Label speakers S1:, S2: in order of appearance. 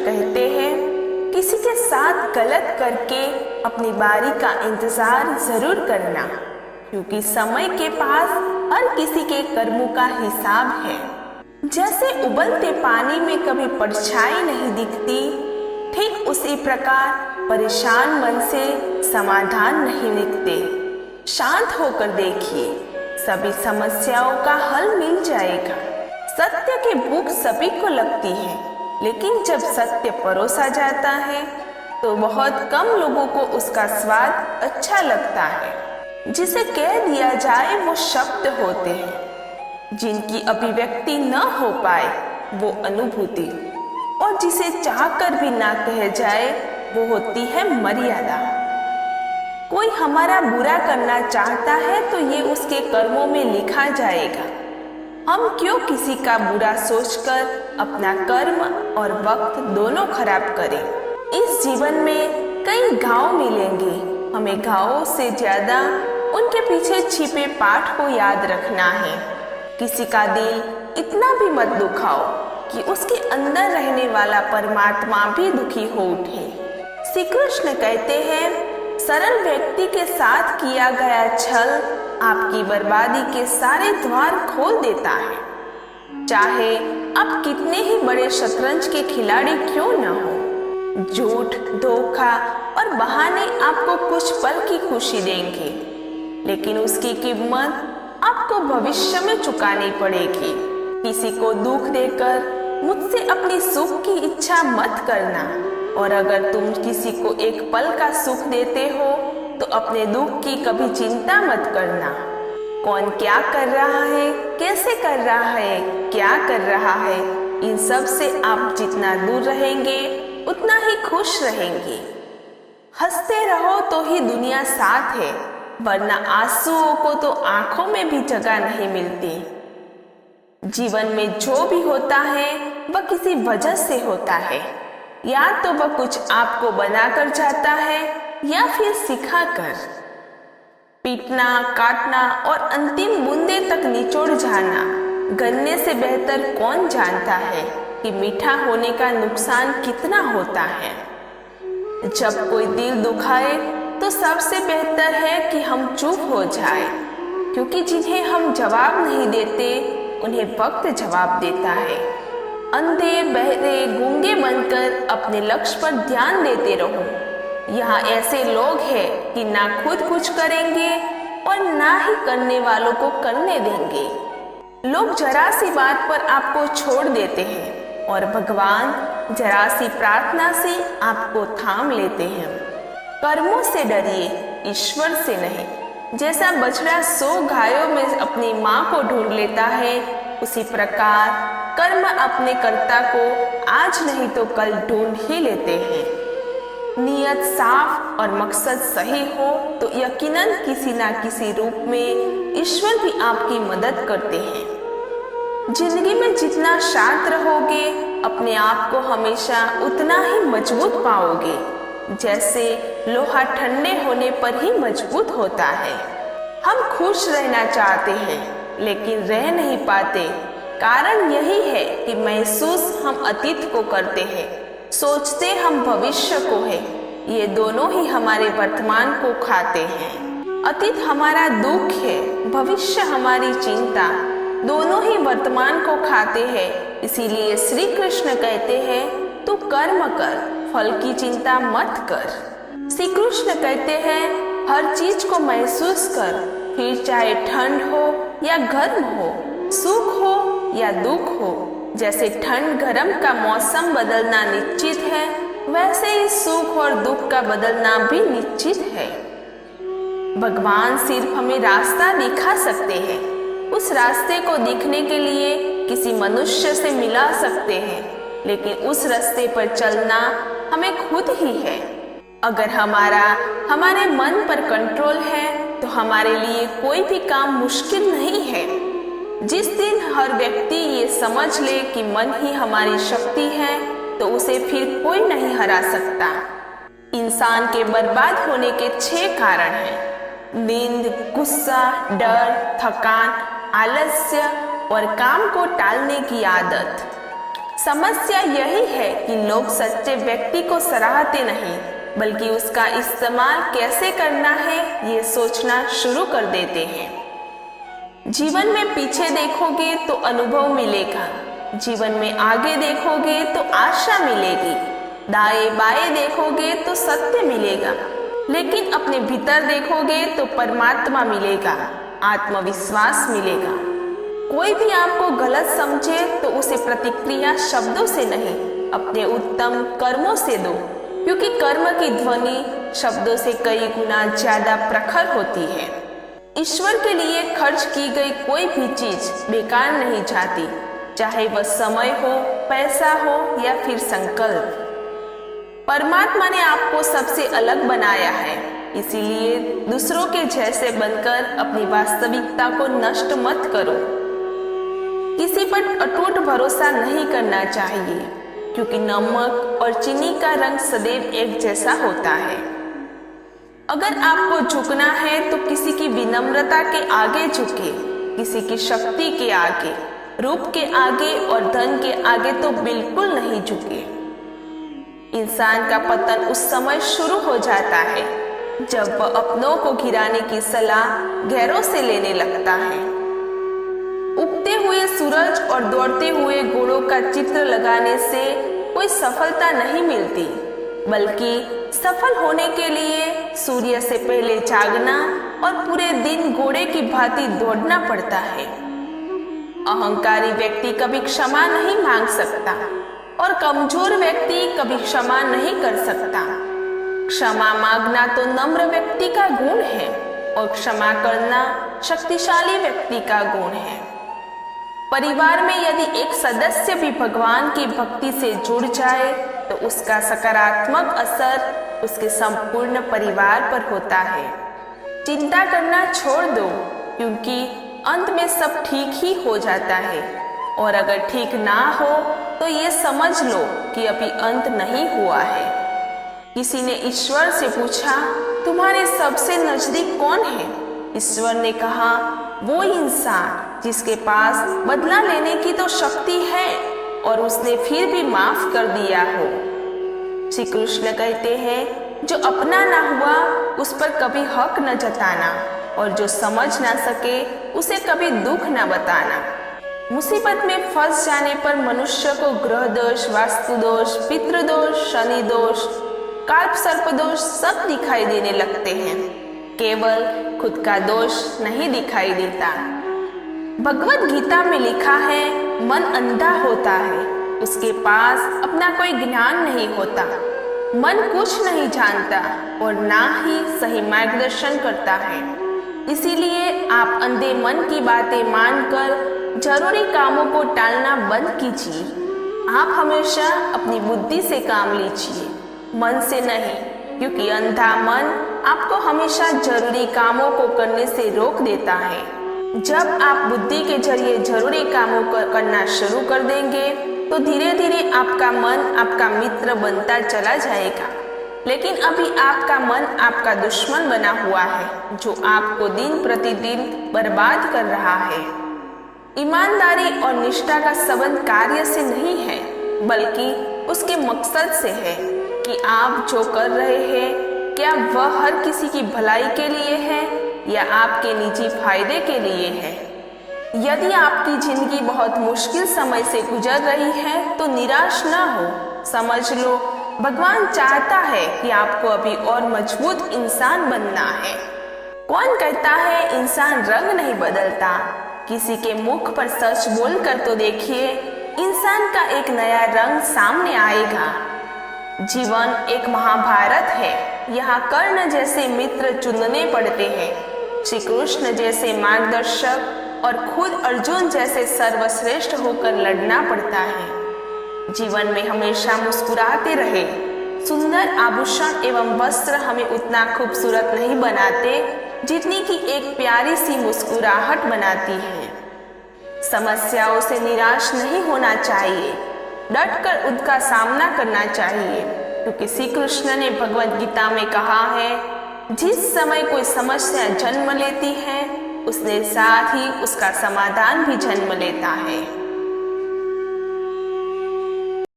S1: कहते हैं, किसी के साथ गलत करके अपनी बारी का इंतजार जरूर करना, क्योंकि समय के पास हर किसी के कर्मों का हिसाब है। जैसे उबलते पानी में कभी परछाई नहीं दिखती, ठीक उसी प्रकार परेशान मन से समाधान नहीं निकलते। शांत होकर देखिए, सभी समस्याओं का हल मिल जाएगा। सत्य की भूख सभी को लगती है, लेकिन जब सत्य परोसा जाता है तो बहुत कम लोगों को उसका स्वाद अच्छा लगता है। जिसे कह दिया जाए वो शब्द होते हैं, जिनकी अभिव्यक्ति न हो पाए वो अनुभूति, और जिसे चाहकर भी ना कह जाए वो होती है मर्यादा। कोई हमारा बुरा करना चाहता है तो ये उसके कर्मों में लिखा जाएगा। हम क्यों किसी का बुरा सोचकर अपना कर्म और वक्त दोनों खराब करें। इस जीवन में कई घाव मिलेंगे, हमें घावों से ज्यादा उनके पीछे छिपे पाठ को याद रखना है। किसी का दिल इतना भी मत दुखाओ कि उसके अंदर रहने वाला परमात्मा भी दुखी हो उठे। श्री कृष्ण कहते हैं, सरल व्यक्ति के साथ किया गया छल आपकी बर्बादी के सारे द्वार खोल देता है। चाहे आप कितने ही बड़े शतरंज के खिलाड़ी क्यों न हो, झूठ, धोखा और बहाने आपको कुछ पल की खुशी देंगे, लेकिन उसकी कीमत आपको भविष्य में चुकानी पड़ेगी। किसी को दुख देकर मुझसे अपनी सुख की इच्छा मत करना, और अगर तुम किसी को एक पल का सुख देते हो तो अपने दुख की कभी चिंता मत करना। कौन क्या कर रहा है, कैसे कर रहा है, क्या कर रहा है, इन सब से आप जितना दूर रहेंगे उतना ही खुश रहेंगे। हंसते रहो तो ही दुनिया साथ है, वरना आंसुओं को तो आंखों में भी जगह नहीं मिलती। जीवन में जो भी होता है वह किसी वजह से होता है, या तो वह कुछ आपको बनाकर जाता है या फिर सिखाकर। पीटना, काटना और अंतिम बूंदे तक निचोड़ जाना, गन्ने से बेहतर कौन जानता है कि मीठा होने का नुकसान कितना होता है। जब कोई दिल दुखाए तो सबसे बेहतर है कि हम चुप हो जाए, क्योंकि जिन्हें हम जवाब नहीं देते उन्हें वक्त जवाब देता है। अंधे, बहरे, गूंगे बनकर अपने लक्ष्य पर ध्यान देते रहो। यहाँ ऐसे लोग हैं कि ना खुद कुछ करेंगे और ना ही करने वालों को करने देंगे। लोग जरा सी बात पर आपको छोड़ देते हैं और भगवान जरा सी प्रार्थना से आपको थाम लेते हैं। कर्मों से डरिए, ईश्वर से नहीं। जैसा बछड़ा 100 गायों में अपनी माँ को ढूंढ लेता है, उसी प्रकार कर्म अपने कर्ता को आज नहीं तो कल ढूंढ ही लेते हैं। नियत साफ और मकसद सही हो तो यकीनन किसी ना किसी रूप में ईश्वर भी आपकी मदद करते हैं। जिंदगी में जितना शांत रहोगे, अपने आप को हमेशा उतना ही मजबूत पाओगे, जैसे लोहा ठंडे होने पर ही मजबूत होता है। हम खुश रहना चाहते हैं लेकिन रह नहीं पाते। कारण यही है कि महसूस हम अतीत को करते हैं, सोचते हम भविष्य को है। ये दोनों ही हमारे वर्तमान को खाते हैं। अतीत हमारा दुख है, भविष्य हमारी चिंता, दोनों ही वर्तमान को खाते हैं। इसीलिए श्री कृष्ण कहते हैं, तू कर्म कर, फल की चिंता मत कर। श्री कृष्ण कहते हैं, हर चीज को महसूस कर, फिर चाहे ठंड हो या गर्म हो, सुख हो या दुख हो। जैसे ठंड गर्म का मौसम बदलना निश्चित है, वैसे ही सुख और दुख का बदलना भी निश्चित है। भगवान सिर्फ हमें रास्ता दिखा सकते हैं। उस रास्ते को दिखने के लिए किसी मनुष्य से मिला सकते हैं, लेकिन उस रास्ते पर चलना हमें खुद ही है। अगर हमारे मन पर कंट्रोल है तो हमारे लिए कोई भी काम मुश्किल नहीं है। जिस दिन हर व्यक्ति ये समझ ले कि मन ही हमारी शक्ति है, तो उसे फिर कोई नहीं हरा सकता। इंसान के बर्बाद होने के 6 कारण हैं: नींद, गुस्सा, डर, थकान, आलस्य और काम को टालने की आदत। समस्या यही है लेकिन लोग सच्चे व्यक्ति को सराहते नहीं, बल्कि उसका इस्तेमाल कैसे करना है ये सोचना शुरू कर देते हैं। जीवन में पीछे देखोगे तो अनुभव मिलेगा, जीवन में आगे देखोगे तो आशा मिलेगी, दाएं बाएं देखोगे तो सत्य मिलेगा, लेकिन अपने भीतर देखोगे तो परमात्मा मिलेगा, आत्मविश्वास मिलेगा। कोई भी आपको गलत समझे तो उसे प्रतिक्रिया शब्दों से नहीं, अपने उत्तम कर्मों से दो, क्योंकि कर्म की ध्वनि शब्दों से कई गुना ज्यादा प्रखर होती है। ईश्वर के लिए खर्च की गई कोई भी चीज बेकार नहीं जाती, चाहे वह समय हो, पैसा हो या फिर संकल्प। परमात्मा ने आपको सबसे अलग बनाया है, इसीलिए दूसरों के जैसे बनकर अपनी वास्तविकता को नष्ट मत करो। किसी पर अटूट भरोसा नहीं करना चाहिए, क्योंकि नमक और चीनी का रंग सदैव एक जैसा होता है। अगर आपको झुकना है तो किसी की विनम्रता के आगे झुके, किसी की शक्ति के आगे, रूप के आगे और धन के आगे तो बिल्कुल नहीं झुके। इंसान का पतन उस समय शुरू हो जाता है जब वह अपनों को गिराने की सलाह गैरों से लेने लगता है। उगते हुए सूरज और दौड़ते हुए घोड़ों का चित्र लगाने से कोई सफलता नहीं मिलती, बल्कि सफल होने के लिए सूर्य से पहले जागना और पूरे दिन घोड़े की भांति दौड़ना पड़ता है। अहंकारी व्यक्ति कभी क्षमा नहीं मांग सकता और कमजोर व्यक्ति कभी क्षमा नहीं कर सकता। क्षमा मांगना तो नम्र व्यक्ति का गुण है और क्षमा करना शक्तिशाली व्यक्ति का गुण है। परिवार में यदि एक सदस्य भी भगवान की भक्ति से जुड़ जाए तो उसका सकारात्मक असर उसके संपूर्ण परिवार पर होता है। चिंता करना छोड़ दो, क्योंकि अंत में सब ठीक ही हो जाता है, और अगर ठीक ना हो तो ये समझ लो कि अभी अंत नहीं हुआ है। किसी ने ईश्वर से पूछा, तुम्हारे सबसे नजदीक कौन है? ईश्वर ने कहा, वो इंसान जिसके पास बदला लेने की तो शक्ति है और उसने फिर भी माफ कर दिया हो। श्री कृष्ण कहते हैं, जो अपना ना हुआ उस पर कभी हक न जताना, और जो समझ ना सके उसे कभी दुख न बताना। मुसीबत में फंस जाने पर मनुष्य को ग्रह दोष, वास्तु दोष, पितृदोष, शनि दोष, काल्प सर्प दोष सब दिखाई देने लगते हैं, केवल खुद का दोष नहीं दिखाई देता। भगवत गीता में लिखा है, मन अंधा होता है, उसके पास अपना कोई ज्ञान नहीं होता। मन कुछ नहीं जानता और ना ही सही मार्गदर्शन करता है। इसीलिए आप अंधे मन की बातें मानकर जरूरी कामों को टालना बंद कीजिए। आप हमेशा अपनी बुद्धि से काम लीजिए, मन से नहीं, क्योंकि अंधा मन आपको हमेशा जरूरी कामों को करने से रोक देता है। जब आप बुद्धि के जरिए जरूरी कामों को करना शुरू कर देंगे तो धीरे धीरे आपका मन आपका मित्र बनता चला जाएगा, लेकिन अभी आपका मन आपका दुश्मन बना हुआ है, जो आपको दिन प्रतिदिन बर्बाद कर रहा है। ईमानदारी और निष्ठा का संबंध कार्य से नहीं है, बल्कि उसके मकसद से है कि आप जो कर रहे हैं क्या वह हर किसी की भलाई के लिए है या आपके निजी फायदे के लिए है। यदि आपकी जिंदगी बहुत मुश्किल समय से गुजर रही है तो निराश ना हो। समझ लो, भगवान चाहता है कि आपको अभी और मजबूत इंसान बनना है। कौन कहता है इंसान रंग नहीं बदलता? किसी के मुख पर सच बोलकर तो देखिए, इंसान का एक नया रंग सामने आएगा। जीवन एक महाभारत है, यहाँ कर्ण जैसे मित्र चुनने पड़ते हैं, श्री कृष्ण जैसे मार्गदर्शक और खुद अर्जुन जैसे सर्वश्रेष्ठ होकर लड़ना पड़ता है। जीवन में हमेशा मुस्कुराते रहे। सुंदर आभूषण एवं वस्त्र हमें उतना खूबसूरत नहीं बनाते जितनी कि एक प्यारी सी मुस्कुराहट बनाती है। समस्याओं से निराश नहीं होना चाहिए, डटकर उनका सामना करना चाहिए, क्योंकि श्री कृष्ण ने भगवद गीता में कहा है, जिस समय कोई समस्या जन्म लेती है उसके साथ ही उसका समाधान भी जन्म लेता है।